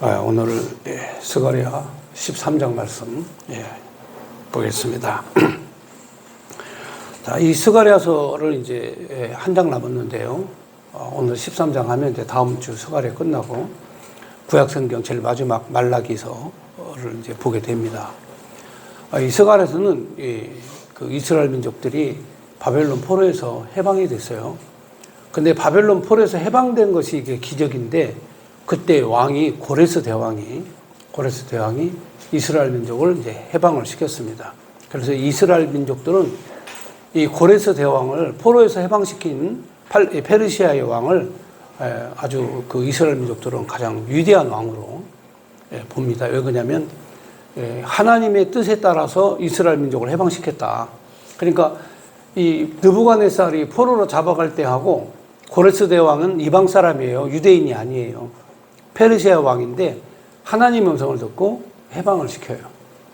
오늘 스가랴 13장 말씀 보겠습니다. 자, 이 스가랴서를 이제 한 장 남았는데요. 오늘 13장 하면 이제 다음 주 스가랴 끝나고 구약성경 제일 마지막 말라기서를 이제 보게 됩니다. 이 스가랴서는 그 이스라엘 민족들이 바벨론 포로에서 해방이 됐어요. 근데 바벨론 포로에서 해방된 것이 이게 기적인데, 그때 왕이 고레스 대왕이 이스라엘 민족을 이제 해방을 시켰습니다. 그래서 이스라엘 민족들은 이 고레스 대왕을 포로에서 해방시킨 페르시아의 왕을 아주 그 이스라엘 민족들은 가장 위대한 왕으로 봅니다. 왜 그러냐면 하나님의 뜻에 따라서 이스라엘 민족을 해방시켰다. 그러니까 이 느부갓네살이 포로로 잡아갈 때 하고, 고레스 대왕은 이방 사람이에요. 유대인이 아니에요. 페르시아 왕인데 하나님의 음성을 듣고 해방을 시켜요.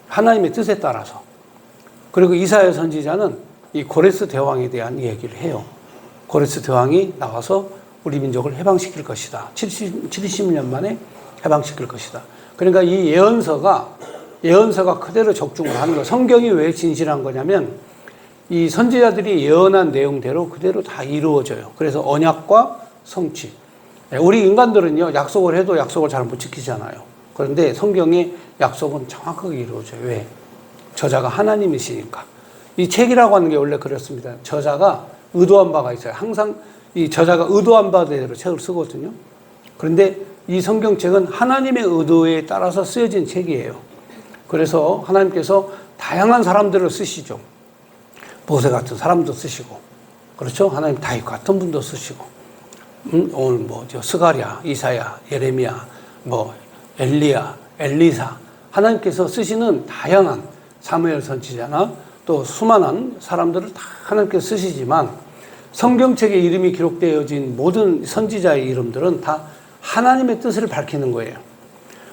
하나님의 뜻에 따라서. 그리고 이사야 선지자는 이 고레스 대왕에 대한 얘기를 해요. 고레스 대왕이 나와서 우리 민족을 해방시킬 것이다. 70년 만에 해방시킬 것이다. 그러니까 이 예언서가 그대로 적중을 하는 거예요. 성경이 왜 진실한 거냐면 이 선지자들이 예언한 내용대로 그대로 다 이루어져요. 그래서 언약과 성취. 우리 인간들은요, 약속을 해도 약속을 잘 못 지키잖아요. 그런데 성경의 약속은 정확하게 이루어져요. 왜? 저자가 하나님이시니까. 이 책이라고 하는 게 원래 그렇습니다. 저자가 의도한 바가 있어요. 항상 이 저자가 의도한 바대로 책을 쓰거든요. 그런데 이 성경책은 하나님의 의도에 따라서 쓰여진 책이에요. 그래서 하나님께서 다양한 사람들을 쓰시죠. 모세 같은 사람도 쓰시고, 그렇죠? 하나님 다윗 같은 분도 쓰시고, 오늘 스가랴, 이사야, 예레미야, 엘리야, 엘리사, 하나님께서 쓰시는 다양한 사무엘 선지자나 또 수많은 사람들을 다 하나님께서 쓰시지만, 성경책에 이름이 기록되어진 모든 선지자의 이름들은 다 하나님의 뜻을 밝히는 거예요.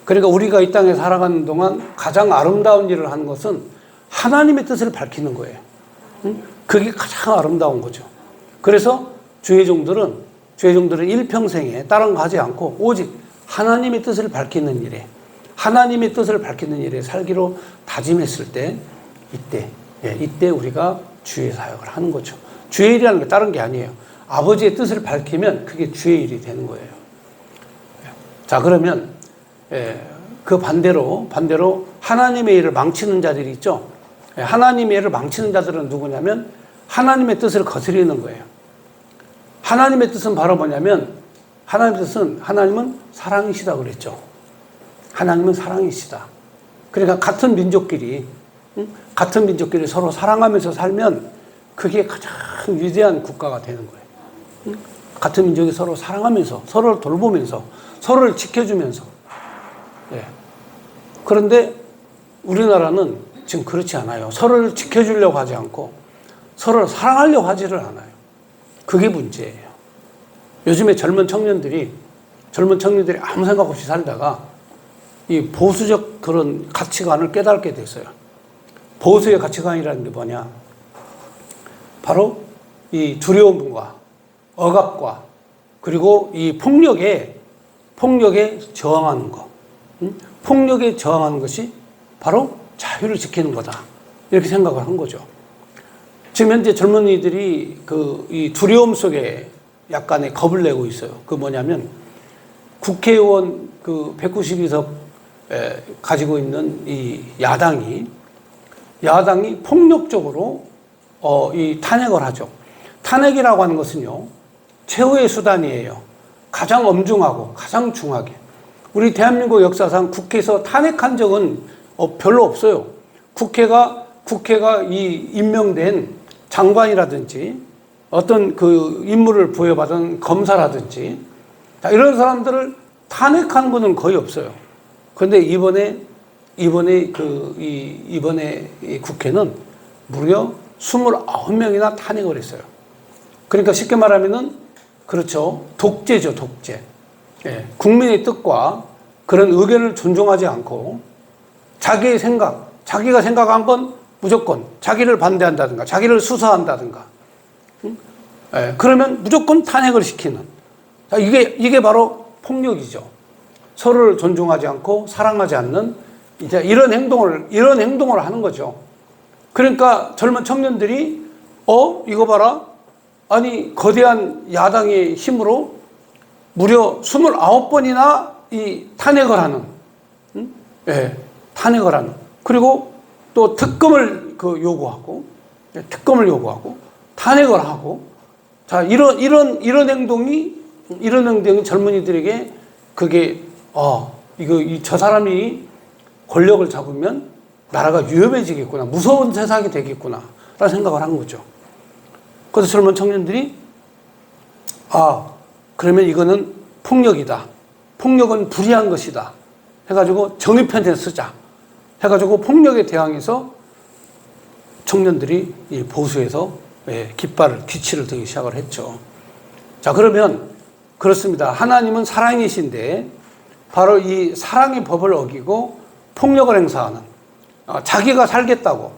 그러니까 우리가 이 땅에 살아가는 동안 가장 아름다운 일을 하는 것은 하나님의 뜻을 밝히는 거예요. 그게 가장 아름다운 거죠. 그래서 주의 종들은 일평생에 다른 거 하지 않고 오직 하나님의 뜻을 밝히는 일에 살기로 다짐했을 때, 이때 우리가 주의 사역을 하는 거죠. 주의 일이라는 게 다른 게 아니에요. 아버지의 뜻을 밝히면 그게 주의 일이 되는 거예요. 자, 그러면 그 반대로 하나님의 일을 망치는 자들이 있죠. 하나님의 일을 망치는 자들은 누구냐면 하나님의 뜻을 거스리는 거예요. 하나님의 뜻은 바로 뭐냐면, 하나님은 사랑이시다 그랬죠. 하나님은 사랑이시다. 그러니까 같은 민족끼리 서로 사랑하면서 살면 그게 가장 위대한 국가가 되는 거예요. 같은 민족이 서로 사랑하면서, 서로를 돌보면서, 서로를 지켜주면서. 그런데 우리나라는 지금 그렇지 않아요. 서로를 지켜주려고 하지 않고 서로를 사랑하려고 하지를 않아요. 그게 문제예요. 요즘에 젊은 청년들이 아무 생각 없이 살다가 이 보수적 그런 가치관을 깨닫게 됐어요. 보수의 가치관이라는 게 뭐냐? 바로 이 두려움과 억압과 그리고 이 폭력에 저항하는 거. 폭력에 저항하는 것이 바로 자유를 지키는 거다. 이렇게 생각을 한 거죠. 지금 현재 젊은이들이 이 두려움 속에 약간의 겁을 내고 있어요. 그 뭐냐면 국회의원 192석 가지고 있는 이 야당이 폭력적으로 이 탄핵을 하죠. 탄핵이라고 하는 것은요, 최후의 수단이에요. 가장 엄중하고 가장 중하게. 우리 대한민국 역사상 국회에서 탄핵한 적은 별로 없어요. 국회가 임명된 장관이라든지 어떤 그 임무를 부여받은 검사라든지 이런 사람들을 탄핵한 거는 거의 없어요. 그런데 이번에 이 국회는 무려 29명이나 탄핵을 했어요. 그러니까 쉽게 말하면은, 그렇죠, 독재죠, 독재. 국민의 뜻과 그런 의견을 존중하지 않고 자기가 생각한 건 무조건 자기를 반대한다든가 자기를 수사한다든가, 그러면 무조건 탄핵을 시키는, 이게 바로 폭력이죠. 서로를 존중하지 않고 사랑하지 않는 이제 이런 행동을 하는 거죠. 그러니까 젊은 청년들이 이거 봐라. 아니 거대한 야당의 힘으로 무려 29번이나 이 탄핵을 하는, 예, 탄핵을 하는. 그리고 또 특검을 요구하고, 예, 특검을 요구하고, 탄핵을 하고. 자, 이런 행동이 젊은이들에게 그게, 저 사람이 권력을 잡으면 나라가 위험해지겠구나. 무서운 세상이 되겠구나. 라는 생각을 한 거죠. 그래서 젊은 청년들이, 그러면 이거는 폭력이다. 폭력은 불의한 것이다. 해가지고 정의편에 쓰자. 해가지고 폭력에 대항해서 청년들이 이 보수에서 귀치를 들기 시작을 했죠. 자, 그러면 그렇습니다. 하나님은 사랑이신데 바로 이 사랑의 법을 어기고 폭력을 행사하는, 자기가 살겠다고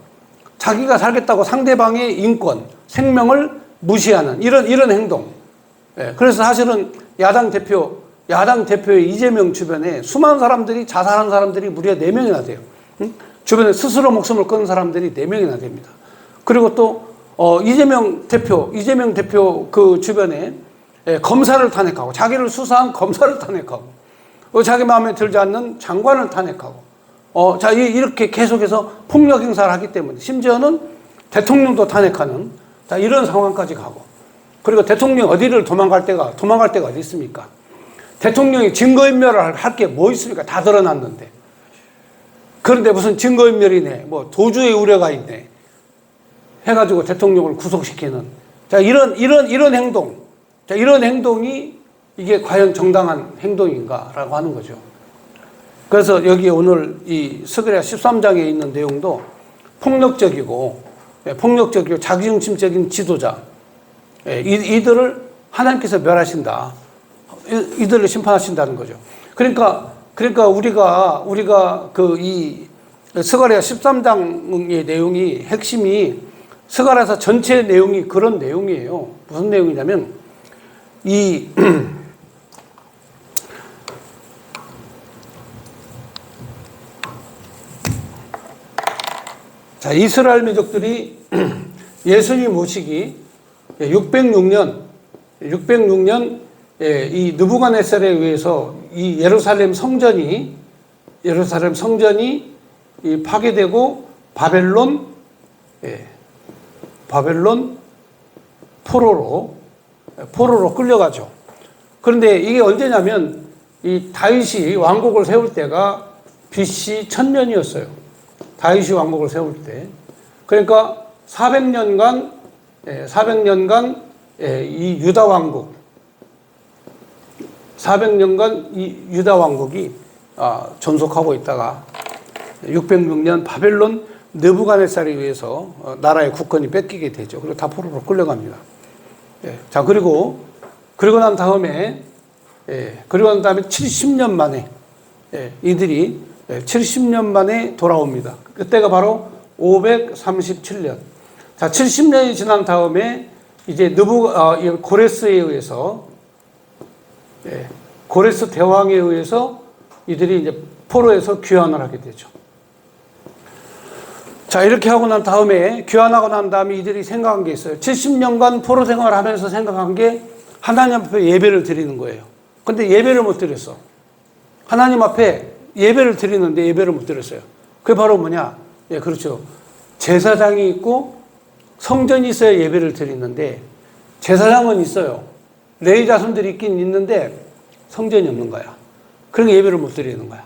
상대방의 인권, 생명을 무시하는 이런 행동. 그래서 사실은 야당 대표의 이재명 주변에 수많은 사람들이 자살한 사람들이 무려 4명이나 돼요. 주변에 스스로 목숨을 끊은 사람들이 4명이나 됩니다. 그리고 또 이재명 대표 그 주변에 검사를 탄핵하고, 자기를 수사한 검사를 탄핵하고, 자기 마음에 들지 않는 장관을 탄핵하고, 자, 이렇게 계속해서 폭력 행사를 하기 때문에, 심지어는 대통령도 탄핵하는, 자, 이런 상황까지 가고. 그리고 대통령 어디를 도망갈 데가 어디 있습니까? 대통령이 증거인멸을 할 게 뭐 있습니까? 다 드러났는데. 그런데 무슨 증거인멸이네, 뭐 도주의 우려가 있네 해가지고 대통령을 구속시키는, 자, 이런 행동, 자, 이런 행동이 이게 과연 정당한 행동인가라고 하는 거죠. 그래서 여기 오늘 이 스가랴 13장에 있는 내용도 폭력적이고 자기중심적인 지도자, 이들을 하나님께서 멸하신다. 이들을 심판하신다는 거죠. 그러니까 우리가 이 스가랴 13장의 내용이, 핵심이 스가랴서 전체 내용이 그런 내용이에요. 무슨 내용이냐면 자, 이스라엘 민족들이 예수님 오시기 606년 이 느부갓네살에 의해서 이 예루살렘 성전이 파괴되고 바벨론 포로로 끌려가죠. 그런데 이게 언제냐면 이 다윗이 왕국을 세울 때가 BC 1000년이었어요. 다윗이 왕국을 세울 때. 그러니까 400년간 이 유다 왕국이 존속하고 있다가 606년 바벨론 느부갓네살에 의해서 나라의 국권이 뺏기게 되죠. 그리고 다 포로로 끌려갑니다. 자, 그리고 난 다음에 70년 만에 이들이 70년 만에 돌아옵니다. 그때가 바로 537년. 자, 70년이 지난 다음에 이제 고레스에 의해서, 고레스 대왕에 의해서 이들이 이제 포로에서 귀환을 하게 되죠. 자, 이렇게 하고 난 다음에, 귀환하고 난 다음에 이들이 생각한 게 있어요. 70년간 포로 생활을 하면서 생각한 게 하나님 앞에 예배를 드리는 거예요. 근데 예배를 못 드렸어. 하나님 앞에 예배를 드리는데 예배를 못 드렸어요. 그게 바로 뭐냐? 그렇죠. 제사장이 있고 성전이 있어야 예배를 드리는데, 제사장은 있어요. 레위 자손들이 있긴 있는데 성전이 없는 거야. 그러니까 예배를 못 드리는 거야.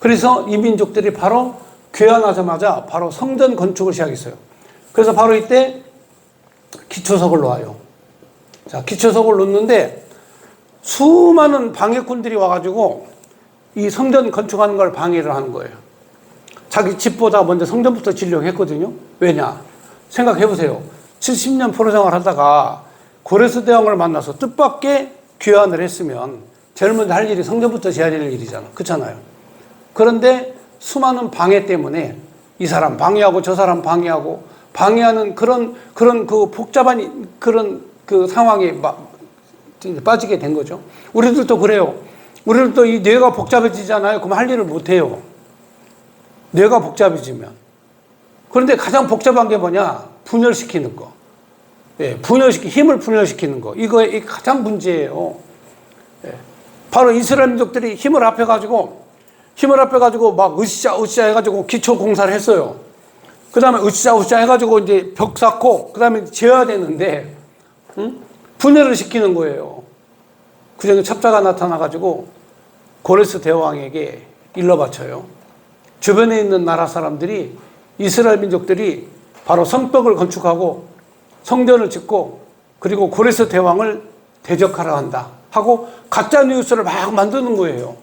그래서 이 민족들이 바로 귀환하자마자 바로 성전 건축을 시작했어요. 그래서 바로 이때 기초석을 놓아요. 자, 기초석을 놓는데 수많은 방해꾼들이 와가지고 이 성전 건축하는 걸 방해를 하는 거예요. 자기 집보다 먼저 성전부터 지려고 했거든요. 왜냐? 생각해보세요. 70년 포로 생활 하다가 고레스 대왕을 만나서 뜻밖의 귀환을 했으면 제일 먼저 할 일이 성전부터 지어야 될 일이잖아. 그렇잖아요. 그런데 수많은 방해 때문에 이 사람 방해하고 저 사람 방해하고 방해하는 그런 그 복잡한 그런 그 상황에 빠지게 된 거죠. 우리들도 그래요. 우리는 또 이 뇌가 복잡해지잖아요. 그럼 할 일을 못 해요. 뇌가 복잡해지면. 그런데 가장 복잡한 게 뭐냐? 분열시키는 거. 예, 힘을 분열시키는 거. 이게 가장 문제예요. 예. 바로 이스라엘 민족들이 힘을 합해가지고 막 으쌰으쌰 해가지고 기초 공사를 했어요. 그 다음에 으쌰으쌰 해가지고 이제 벽 쌓고, 그 다음에 지어야 되는데, 분열을 시키는 거예요. 그 중에 첩자가 나타나가지고 고레스 대왕에게 일러 바쳐요. 주변에 있는 나라 사람들이, 이스라엘 민족들이 바로 성벽을 건축하고 성전을 짓고 그리고 고레스 대왕을 대적하러 한다 하고 가짜 뉴스를 막 만드는 거예요.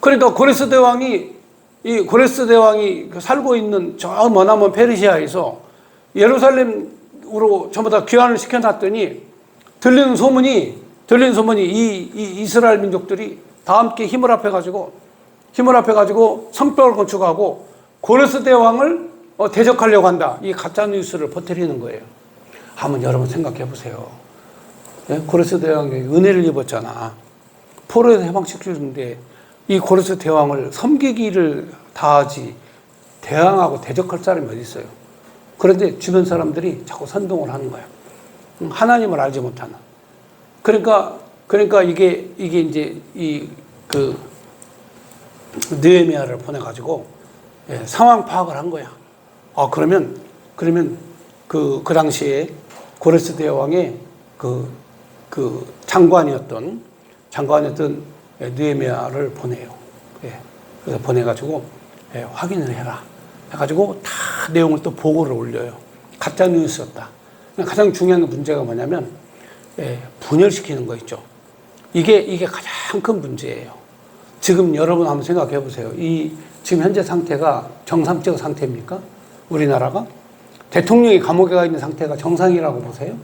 그러니까 고레스 대왕이 살고 있는 저 머나먼 페르시아에서 예루살렘으로 전부 다 귀환을 시켜놨더니 들리는 소문이 이 이스라엘 민족들이 다 함께 힘을 합해가지고 성벽을 건축하고 고레스 대왕을 대적하려고 한다. 이 가짜 뉴스를 퍼뜨리는 거예요. 한번 여러분 생각해 보세요. 예? 고레스 대왕이 은혜를 입었잖아. 포로에서 해방시키는데 이 고레스 대왕을 섬기기를 다하지 대항하고 대적할 사람이 어디 있어요? 그런데 주변 사람들이 자꾸 선동을 하는 거야. 하나님을 알지 못하는. 그러니까 이게 이제 느헤미야를 보내가지고 상황 파악을 한 거야. 그러면 그 당시에 고레스 대왕의 그 장관이었던 느헤미야를 보내요. 그래서 보내가지고 확인을 해라. 해가지고 다 내용을 또 보고를 올려요. 가짜 뉴스였다. 가장 중요한 문제가 뭐냐면 분열시키는 거 있죠. 이게 가장 큰 문제예요. 지금 여러분 한번 생각해 보세요. 지금 현재 상태가 정상적 상태입니까? 우리나라가? 대통령이 감옥에 가 있는 상태가 정상이라고 보세요?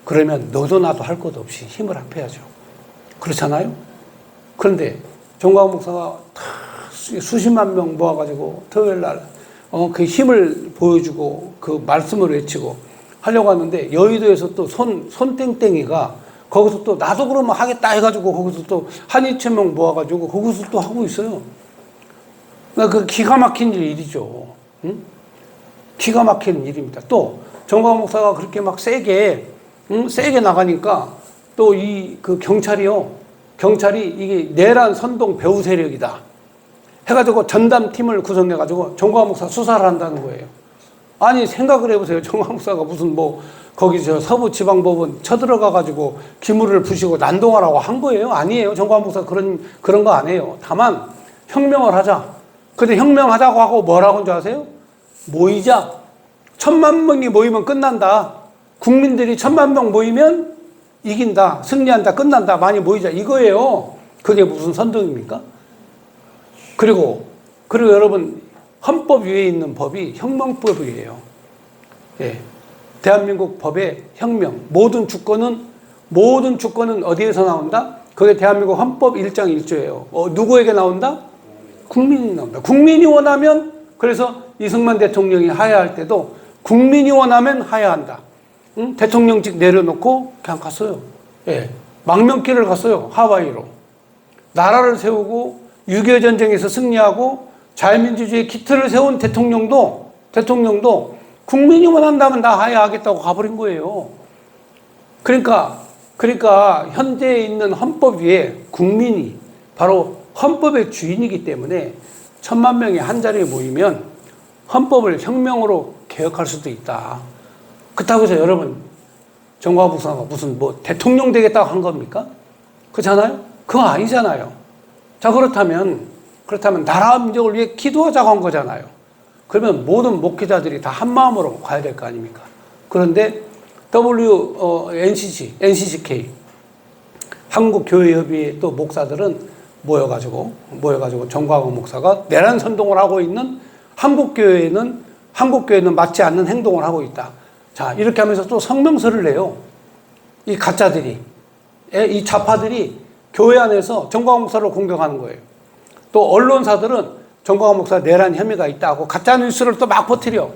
그러면 너도 나도 할 것 없이 힘을 합해야죠. 그렇잖아요? 그런데 정광훈 목사가 수십만 명 모아가지고 토요일 날 그 힘을 보여주고 그 말씀을 외치고 하려고 하는데 여의도에서 또 손땡땡이가 거기서 또 나도 그러면 하겠다 해가지고 거기서 또 한 2,000명 모아가지고 거기서 또 하고 있어요. 그 기가 막힌 일이죠. 응? 기가 막힌 일입니다. 또 정광훈 목사가 그렇게 막 세게 나가니까 또 그 경찰이 이게 내란 선동 배후 세력이다 해가지고 전담팀을 구성해가지고 정광훈 목사 수사를 한다는 거예요. 아니 생각을 해보세요. 정광훈 목사가 무슨 거기 서부지방법원 쳐들어가가지고 기물을 부시고 난동하라고 한 거예요? 아니에요. 정광훈 목사 그런 거 안 해요. 다만 혁명을 하자. 근데 혁명하자고 하고 뭐라고 한 줄 아세요? 모이자. 1,000만 명이 모이면 끝난다. 국민들이 1,000만 명 모이면 이긴다. 승리한다. 끝난다. 많이 모이자. 이거예요. 그게 무슨 선동입니까? 그리고 여러분 헌법 위에 있는 법이 혁명법이에요. 예. 대한민국 법의 혁명. 모든 주권은 어디에서 나온다? 그게 대한민국 헌법 1장 1조예요. 누구에게 나온다? 국민이 나온다. 국민이 원하면, 그래서 이승만 대통령이 하야할 때도 국민이 원하면 하야한다. 응? 대통령직 내려놓고 그냥 갔어요. 예. 망명길을 갔어요. 하와이로. 나라를 세우고 6.25 전쟁에서 승리하고 자유민주주의 기틀을 세운 대통령도 국민이 원한다면 나 하야하겠다고 가버린 거예요. 그러니까 현재에 있는 헌법 위에 국민이 바로 헌법의 주인이기 때문에 1,000만 명이 한 자리에 모이면 헌법을 혁명으로 개혁할 수도 있다. 그렇다고 해서 여러분 정광훈 목사가 무슨 대통령 되겠다고 한 겁니까? 그렇잖아요? 그거 아니잖아요. 자, 그렇다면 나라와 민족을 위해 기도하자고 한 거잖아요. 그러면 모든 목회자들이 다 한 마음으로 가야 될 거 아닙니까? 그런데 NCCK 한국교회협의회 또 목사들은 모여가지고 정광훈 목사가 내란 선동을 하고 있는 한국교회는 맞지 않는 행동을 하고 있다. 자, 이렇게 하면서 또 성명서를 내요. 이 가짜들이, 이 좌파들이 교회 안에서 정광훈 목사를 공격하는 거예요. 또 언론사들은 정광훈 목사 내란 혐의가 있다고 가짜 뉴스를 또 막 퍼뜨려.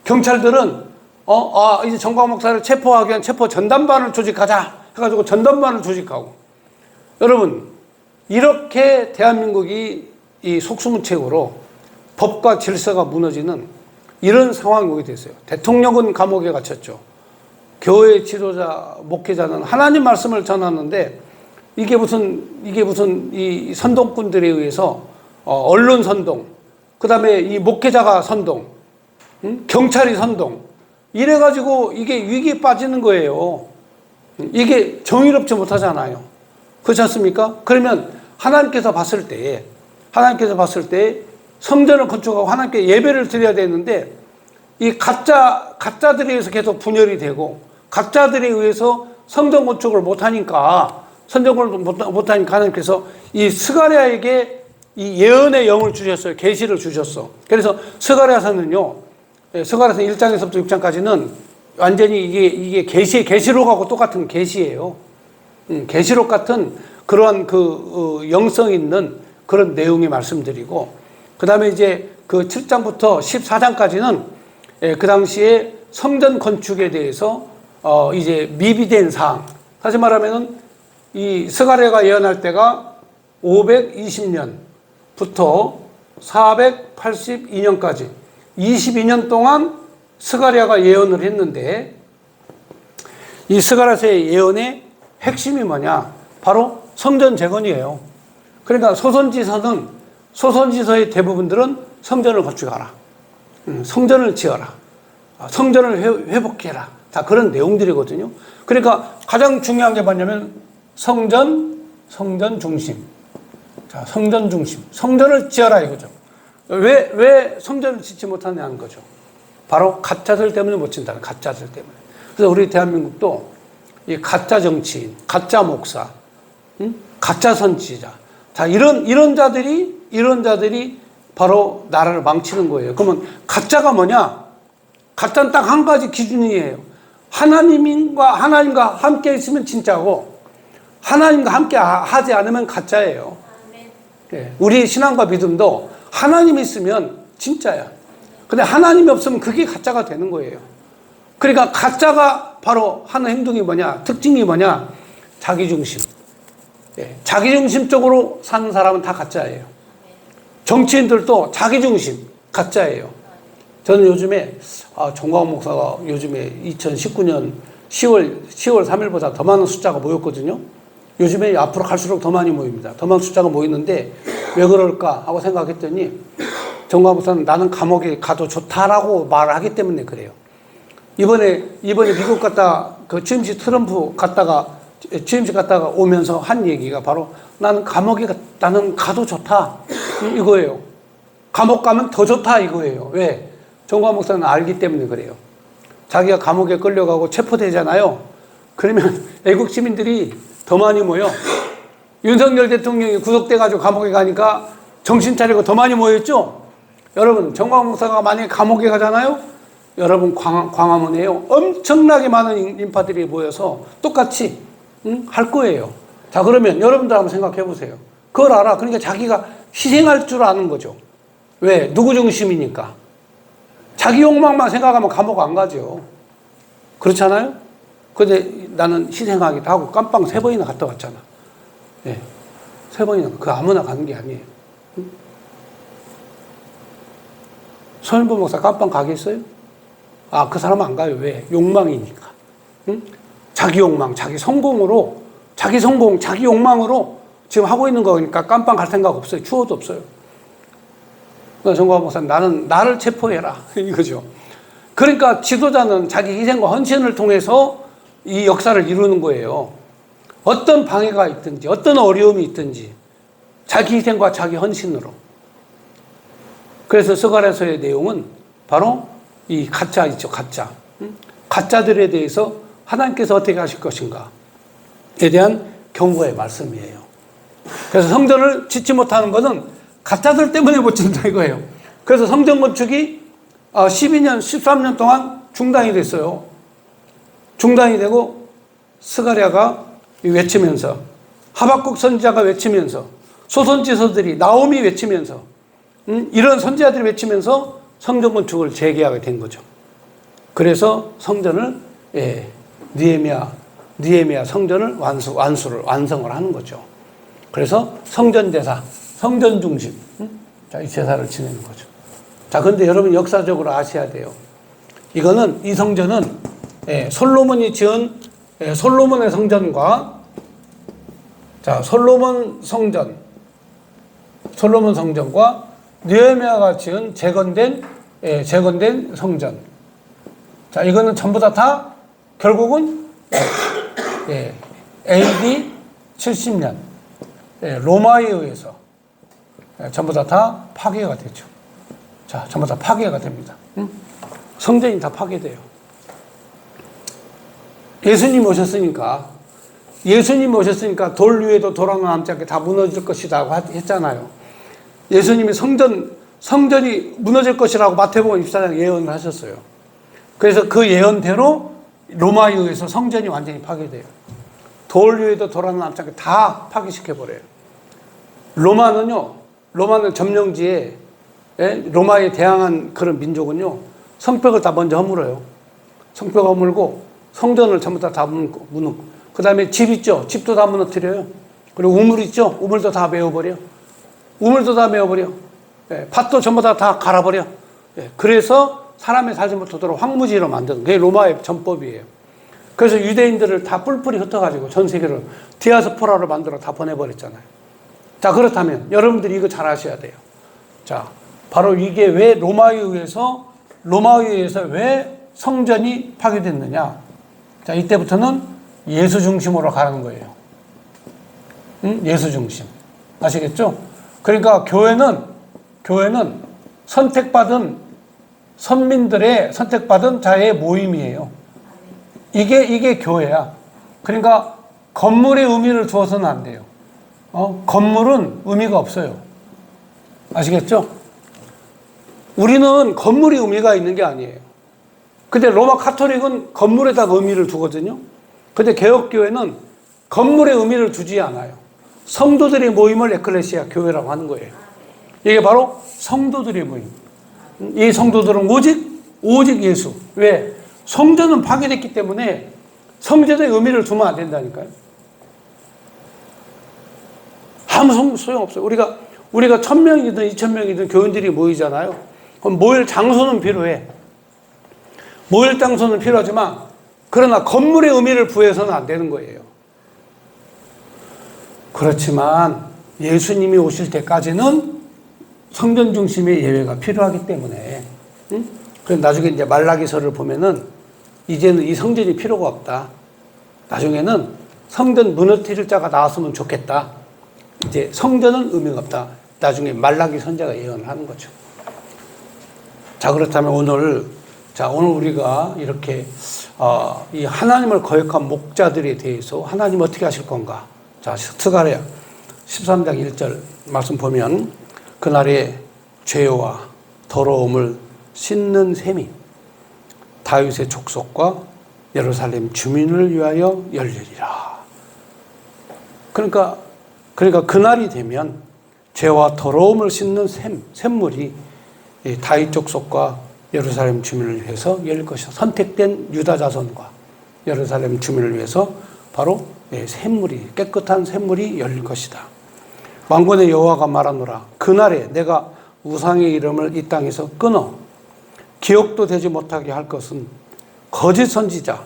경찰들은 이제 정광훈 목사를 체포하기 위한 체포 전담반을 조직하자 해가지고 전담반을 조직하고. 여러분, 이렇게 대한민국이 이 속수무책으로 법과 질서가 무너지는 이런 상황이 오게 됐어요. 대통령은 감옥에 갇혔죠. 교회 지도자, 목회자는 하나님 말씀을 전하는데 이게 무슨 이 선동꾼들에 의해서 언론 선동, 그 다음에 이 목회자가 선동, 경찰이 선동, 이래가지고 이게 위기에 빠지는 거예요. 이게 정의롭지 못하잖아요. 그렇지 않습니까? 그러면 하나님께서 봤을 때 성전을 건축하고 하나님께 예배를 드려야 되는데 이 가짜들에 의해서 계속 분열이 되고 가짜들에 의해서 성전 건축을 못하니까 하나님께서 이 스가랴에게 이 예언의 영을 주셨어요. 계시를 주셨어. 그래서 스가랴서는요, 스가랴서 1장에서부터 6장까지는 완전히 이게 계시록하고 똑같은 계시예요. 계시록 같은 그러한 영성 있는 그런 내용의 말씀드리고, 그 다음에 이제 그 7장부터 14장까지는 그 당시에 성전 건축에 대해서 이제 미비된 사항. 다시 말하면은 이 스가랴가 예언할 때가 520년부터 482년까지 22년 동안 스가랴가 예언을 했는데, 이 스가랴서의 예언의 핵심이 뭐냐? 바로 성전 재건이에요. 그러니까 소선지서의 대부분들은 성전을 건축하라, 성전을 지어라, 성전을 회복해라, 다 그런 내용들이거든요. 그러니까 가장 중요한 게 뭐냐면 성전 중심. 자, 성전 중심. 성전을 지어라 이거죠. 왜 성전을 짓지 못하냐는 거죠. 바로 가짜들 때문에 못 짓는다는, 가짜들 때문에. 그래서 우리 대한민국도 이 가짜 정치인, 가짜 목사, 가짜 선지자, 자, 이런 자들이 바로 나라를 망치는 거예요. 그러면 가짜가 뭐냐? 가짜는 딱 한 가지 기준이에요. 하나님과 함께 있으면 진짜고, 하나님과 함께 하지 않으면 가짜예요. 네. 우리 신앙과 믿음도 하나님이 있으면 진짜야. 근데 하나님이 없으면 그게 가짜가 되는 거예요. 그러니까 가짜가 바로 하는 행동이 뭐냐? 특징이 뭐냐? 자기중심. 네. 자기중심적으로 사는 사람은 다 가짜예요. 정치인들도 자기중심, 가짜예요. 저는 요즘에 정광훈 목사가 요즘에 2019년 10월 3일보다 더 많은 숫자가 모였거든요. 요즘에 앞으로 갈수록 더 많이 모입니다. 더 많은 숫자가 모이는데 왜 그럴까 하고 생각했더니 정광훈 목사는 나는 감옥에 가도 좋다라고 말을 하기 때문에 그래요. 이번에 미국 갔다 취임식 트럼프 취임식 갔다가 오면서 한 얘기가 바로 나는 가도 좋다 이거예요. 감옥 가면 더 좋다 이거예요. 왜? 정광훈 목사는 알기 때문에 그래요. 자기가 감옥에 끌려가고 체포되잖아요. 그러면 애국 시민들이 더 많이 모여. 윤석열 대통령이 구속돼가지고 감옥에 가니까 정신 차리고 더 많이 모였죠. 여러분, 정광훈 목사가 만약에 감옥에 가잖아요. 여러분, 광화문에요, 엄청나게 많은 인파들이 모여서 똑같이 할 거예요. 자, 그러면 여러분들 한번 생각해 보세요. 그걸 알아. 그러니까 자기가 희생할 줄 아는 거죠. 왜? 누구 중심이니까. 자기 욕망만 생각하면 감옥 안 가죠. 그렇잖아요? 근데 나는 희생하기도 하고 깜빵 3번이나 갔다 왔잖아. 예. 3번이나. 그 아무나 가는 게 아니에요. 손인부 목사 깜빵 가겠어요? 그 사람은 안 가요. 왜? 욕망이니까. 자기 욕망, 자기 성공, 자기 욕망으로 지금 하고 있는 거니까 깜빵 갈 생각 없어요. 추워도 없어요. 정광훈 목사님, 나를 체포해라. 이거죠. 그러니까 지도자는 자기 희생과 헌신을 통해서 이 역사를 이루는 거예요. 어떤 방해가 있든지, 어떤 어려움이 있든지, 자기 희생과 자기 헌신으로. 그래서 스가랴서의 내용은 바로 이 가짜 있죠, 가짜. 가짜들에 대해서 하나님께서 어떻게 하실 것인가에 대한 경고의 말씀이에요. 그래서 성전을 짓지 못하는 것은 가짜들 때문에 못 짓는다 이거예요. 그래서 성전 건축이 12년, 13년 동안 중단이 됐어요. 중단이 되고 스가랴가 외치면서, 하박국 선지자가 외치면서, 소선지서들이 나오미 외치면서, 이런 선지자들이 외치면서 성전 건축을 재개하게 된 거죠. 그래서 성전을 느헤미야 성전을 완성을 하는 거죠. 그래서 성전제사, 성전 중심. 자, 이 제사를 지내는 거죠. 자, 근데 여러분 역사적으로 아셔야 돼요. 이거는, 이 성전은, 솔로몬이 지은, 솔로몬의 성전과, 자, 솔로몬 성전과 느헤미야가 지은 재건된 성전. 자, 이거는 전부 다 결국은, AD 70년, 로마에 의해서 전부 다 파괴가 되죠. 자, 전부 다 파괴가 됩니다. 성전이 다 파괴돼요. 예수님 오셨으니까 돌 위에도 돌 하나 남지 않게 다 무너질 것이라고 했잖아요. 예수님이 성전이 무너질 것이라고 마태복음 24장 예언을 하셨어요. 그래서 그 예언대로 로마에 의해서 성전이 완전히 파괴돼요. 돌 위에도 돌 하나 남지 않게 다 파괴시켜버려요. 로마는 점령지에, 로마에 대항한 그런 민족은요, 성벽을 다 먼저 허물어요. 성벽 허물고, 성전을 전부 다 무너고, 그 다음에 집 있죠? 집도 다 무너뜨려요. 그리고 우물 있죠? 우물도 다 메워버려. 밭도 전부 다 갈아버려. 그래서 사람이 살지 못하도록 황무지로 만드는 게 로마의 전법이에요. 그래서 유대인들을 다 뿔뿔이 흩어가지고 전 세계로 디아스포라로 만들어 다 보내버렸잖아요. 자, 그렇다면 여러분들이 이거 잘 아셔야 돼요. 자, 바로 이게 왜 로마에 의해서 왜 성전이 파괴됐느냐. 자, 이때부터는 예수 중심으로 가는 거예요. 예수 중심. 아시겠죠? 그러니까 교회는 선택받은 선민들의 선택받은 자의 모임이에요. 이게 교회야. 그러니까 건물의 의미를 두어서는 안 돼요. 건물은 의미가 없어요. 아시겠죠? 우리는 건물이 의미가 있는 게 아니에요. 근데 로마 카톨릭은 건물에다 의미를 두거든요. 근데 개혁교회는 건물에 의미를 두지 않아요. 성도들의 모임을 에클레시아 교회라고 하는 거예요. 이게 바로 성도들의 모임. 이 성도들은 오직 예수. 왜? 성전은 파괴됐기 때문에 성전의 의미를 두면 안 된다니까요. 아무 소용없어요. 우리가 1000명이든 2000명이든 교인들이 모이잖아요. 그럼 모일 장소는 필요해. 모일 장소는 필요하지만, 그러나 건물의 의미를 부여해서는 안 되는 거예요. 그렇지만 예수님이 오실 때까지는 성전 중심의 예외가 필요하기 때문에, 그래서 나중에 이제 말라기서를 보면은 이제는 이 성전이 필요가 없다. 나중에는 성전 무너뜨릴 자가 나왔으면 좋겠다. 이제 성전은 의미가 없다. 나중에 말라기 선지자가 예언을 하는 거죠. 자, 그렇다면 오늘 우리가 이렇게 이 하나님을 거역한 목자들에 대해서 하나님 어떻게 하실 건가? 자, 스가랴 13장 1절 말씀 보면, 그날에 죄와 더러움을 씻는 셈이 다윗의 족속과 예루살렘 주민을 위하여 열리리라. 그러니까 그날이 되면 죄와 더러움을 씻는 샘물이 다윗 족속과 예루살렘 주민을 위해서 열릴 것이다. 선택된 유다 자손과 예루살렘 주민을 위해서 바로 샘물이, 깨끗한 샘물이 열릴 것이다. 만군의 여호와가 말하노라. 그날에 내가 우상의 이름을 이 땅에서 끊어 기억도 되지 못하게 할 것은 거짓 선지자,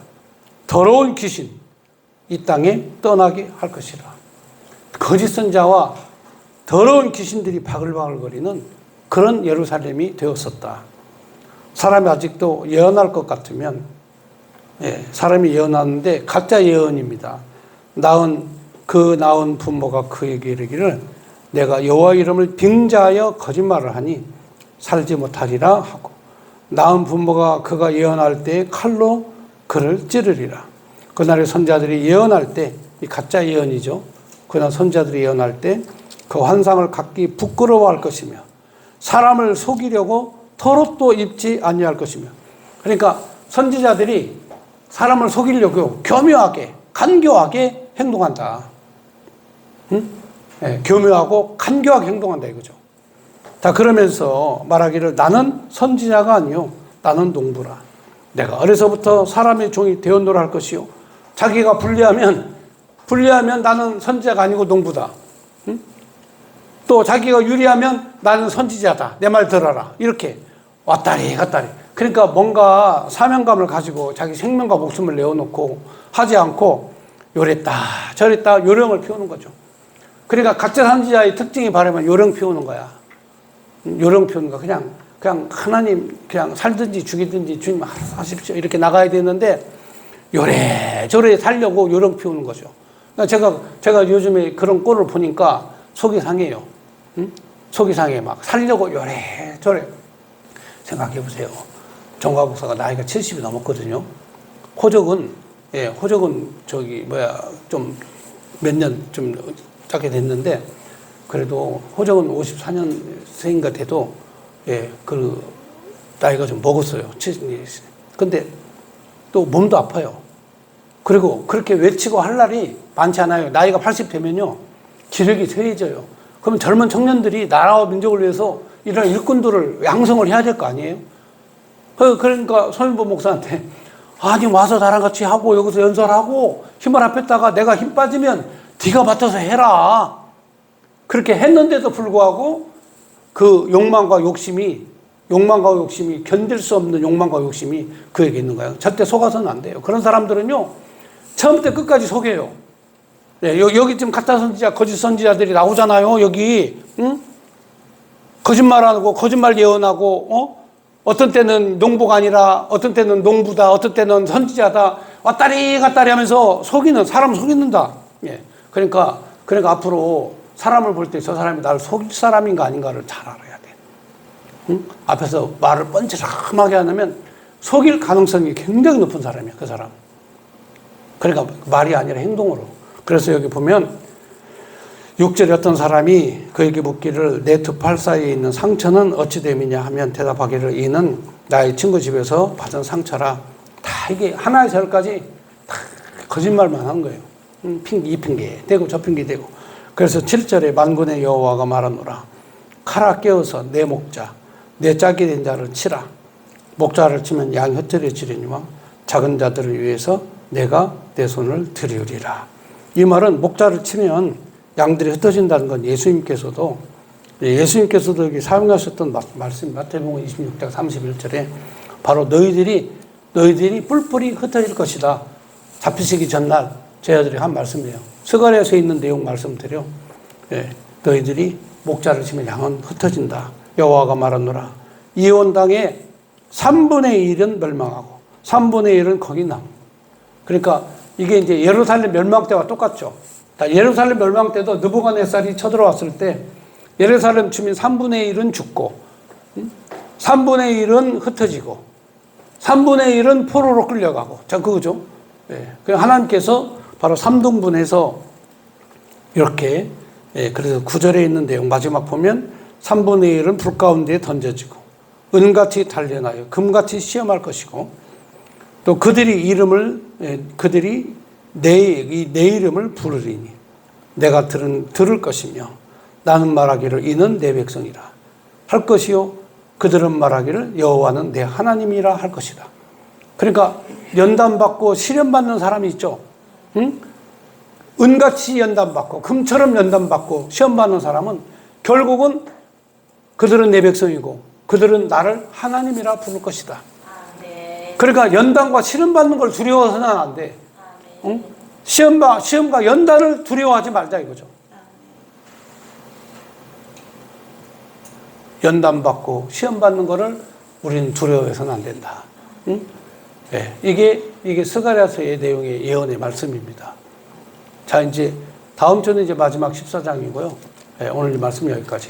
더러운 귀신 이 땅에 떠나게 할 것이라. 거짓 선자와 더러운 귀신들이 바글바글거리는 그런 예루살렘이 되었었다. 사람이 아직도 예언할 것 같으면, 사람이 예언하는데 가짜 예언입니다. 낳은 부모가 그에게 이르기를 내가 여호와 이름을 빙자하여 거짓말을 하니 살지 못하리라 하고, 낳은 부모가 그가 예언할 때 칼로 그를 찌르리라. 그날의 선자들이 예언할 때, 이 가짜 예언이죠. 그날 선자들이 예언할 때 그 환상을 갖기 부끄러워할 것이며 사람을 속이려고 털옷도 입지 아니할 것이며. 그러니까 선지자들이 사람을 속이려고 교묘하게, 간교하게 행동한다. 교묘하고 간교하게 행동한다 이거죠. 자, 그러면서 말하기를 나는 선지자가 아니요 나는 농부라. 내가 어려서부터 사람의 종이 되었노라 할 것이요. 자기가 불리하면 나는 선지자가 아니고 농부다. 또 자기가 유리하면 나는 선지자다. 내 말 들어라. 이렇게 왔다리 갔다리. 그러니까 뭔가 사명감을 가지고 자기 생명과 목숨을 내어놓고 하지 않고 요랬다 저랬다 요령을 피우는 거죠. 그러니까 가짜 선지자의 특징이 바르면 요령 피우는 거야. 요령 피우는 거. 그냥 하나님 그냥 살든지 죽이든지 주님 하십시오. 이렇게 나가야 되는데 요래저래 살려고 요령 피우는 거죠. 그러니까 제가 요즘에 그런 꼴을 보니까 속이 상해요. 응? 속이 상해. 막 살려고 요래저래. 생각해 보세요. 정가 목사가 나이가 70이 넘었거든요. 호적은 좀 몇 년 좀 짧게 됐는데, 그래도 호적은 54년생인가 돼도, 나이가 좀 먹었어요. 근데 또 몸도 아파요. 그리고 그렇게 외치고 할 날이 많지 않아요. 나이가 80 되면요, 기력이 쇠해져요. 그럼 젊은 청년들이 나라와 민족을 위해서 이런 일꾼들을 양성을 해야 될 거 아니에요? 그러니까 서인보 목사한테, 아니 와서 나랑 같이 하고 여기서 연설하고 힘을 합했다가 내가 힘 빠지면 네가 맡아서 해라. 그렇게 했는데도 불구하고 그 욕망과 욕심이 견딜 수 없는 욕망과 욕심이 그에게 있는 거예요. 절대 속아서는 안 돼요. 그런 사람들은요, 처음부터 끝까지 속여요. 여기 지금 가짜 선지자, 거짓 선지자들이 나오잖아요. 여기, 응? 거짓말하고 거짓말 예언하고, 어떤 때는 농부가 아니라 어떤 때는 농부다, 어떤 때는 선지자다, 왔다리 갔다리 하면서 사람 속이는다. 그러니까 앞으로 사람을 볼 때 저 사람이 나를 속일 사람인가 아닌가를 잘 알아야 돼. 응? 앞에서 말을 뻔뻔하게 하면 속일 가능성이 굉장히 높은 사람이야, 그 사람. 그러니까 말이 아니라 행동으로. 그래서 여기 보면 6절에 어떤 사람이 그에게 묻기를 내 두 팔 사이에 있는 상처는 어찌 됨이냐 하면 대답하기를 이는 나의 친구 집에서 받은 상처라. 다 이게 하나의 절까지 다 거짓말만 한 거예요. 이 핑계 대고 저 핑계 대고. 그래서 7절에 만군의 여호와가 말하노라. 칼아 깨어서 내 목자 내 짝이 된 자를 치라. 목자를 치면 양이 흩어지리니와 작은 자들을 위해서 내가 내 손을 들이우리라. 이 말은 목자를 치면 양들이 흩어진다는 건 예수님께서도 여기 사용하셨던 말씀, 마태복음 26장 31절에 바로 너희들이 뿔뿔이 흩어질 것이다. 잡히시기 전날 제자들이 한 말씀이에요. 스가랴서에 있는 내용 말씀드려. 너희들이 목자를 치면 양은 흩어진다. 여호와가 말하노라. 이온 땅의 3분의 1은 멸망하고 3분의 1은 거기 남. 그러니까 이게 이제 예루살렘 멸망 때와 똑같죠. 예루살렘 멸망 때도 느부갓네살이 쳐들어왔을 때 예루살렘 주민 3분의 1은 죽고 3분의 1은 흩어지고 3분의 1은 포로로 끌려가고. 자, 그거죠. 그래서 하나님께서 바로 3등분해서 이렇게, 그래서 9절에 있는 내용 마지막 보면 3분의 1은 불 가운데에 던져지고 은같이 단련하여 금같이 시험할 것이고 또 그들이 내 이름을 부르리니 내가 들을 것이며 나는 말하기를 이는 내 백성이라 할 것이요 그들은 말하기를 여호와는 내 하나님이라 할 것이다. 그러니까 연단받고 시련받는 사람이 있죠. 응? 은같이 연단받고 금처럼 연단받고 시험받는 사람은 결국은 그들은 내 백성이고 그들은 나를 하나님이라 부를 것이다. 그러니까 연단과 시련받는 걸 두려워서는 안 돼. 응? 시험과 연단을 두려워하지 말자 이거죠. 연단받고 시험받는 거를 우리는 두려워해서는 안 된다. 응? 이게 스가랴서의 내용의 예언의 말씀입니다. 자, 이제 다음 주는 이제 마지막 14장이고요. 오늘 이 말씀 여기까지.